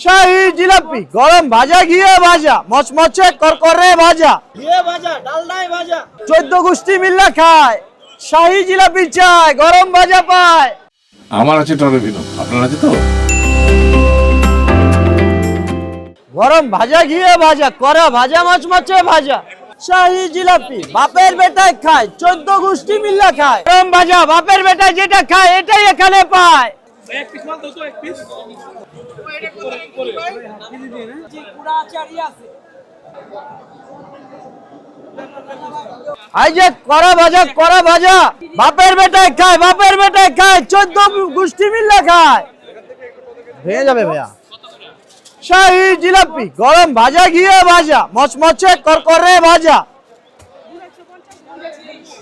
শাহী জিলাপি গরম ভাজা ঘিয়ে ভাজা মচমচে করকরে ভাজা ঘিয়ে ভাজা ডালডায় ভাজা 14 গোষ্ঠী মিল্লা খায় শাহী জিলাপি চায় গরম ভাজা পায়। আমার আছে টরভিনো, আপনার আছে তো? গরম ভাজা ঘিয়ে ভাজা করা ভাজা মচমচে ভাজা শাহী জিলাপি বাপের বেটায় খায় 14 গোষ্ঠী মিল্লা খায় গরম ভাজা বাপের বেটায় যেটা খায় এটাই এখানে পায়। এক পিস মাল দাও তো এক পিস এই যে করা ভাজা বাপের বেটায় খায় 14 গোষ্ঠী মিল্লা খায়। ভেঙে যাবে ভাইয়া। শাহী জিলাপি গরম ভাজা ঘিয়ে ভাজা মচমচে করকরে ভাজা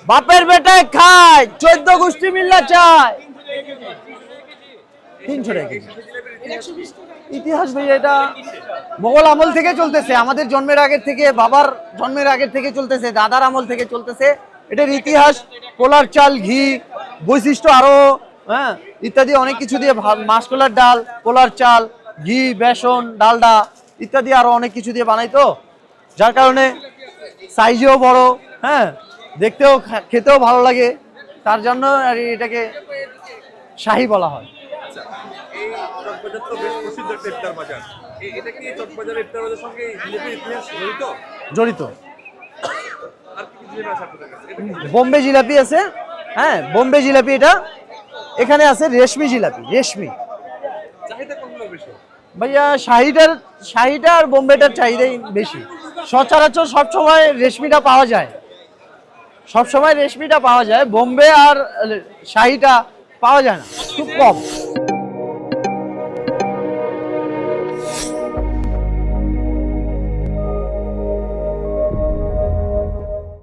বাপের বেটায় খায় 14 গোষ্ঠী মিল্লা চায় 300 টাকা কেজি। ইতিহাস ভাইয়া এটা মোগল আমল থেকে চলতেছে, আমাদের জন্মের আগের থেকে, বাবার জন্মের আগের থেকে চলতেছে, দাদার আমল থেকে চলতেছে। এটার ইতিহাস কোলার চাল ঘি বৈশিষ্ট্য আরো ইত্যাদি অনেক কিছু দিয়ে মাসকলার ডাল কোলার চাল ঘি বেসন ডালডা ইত্যাদি আরো অনেক কিছু দিয়ে বানাই তো, যার কারণে সাইজেও বড়, দেখতেও খেতেও ভালো লাগে, তার জন্য আর এটাকে শাহী বলা হয়। এই চকবাজার তো বেশ প্রসিদ্ধ একটা ইফতার বাজার। এটা কি চকবাজারের ইফতার বাজারের সঙ্গে জিলাপির ইতিহাস জড়িত। আর কি জিলাপি আছে আপনাদের কাছে? বোম্বে জিলাপি আছে, বোম্বে জিলাপি এটা। এখানে আছে রেশমি জিলাপি, রেশমি। চাহিদা কোনগুলো বেশি? ভাইয়া শাহিটা আর বোম্বেটার চাহিদাই বেশি। সচরাচর সবসময় রেশমিটা পাওয়া যায়, বোম্বে আর শাহিটা পাওয়া যায় না, খুব কম।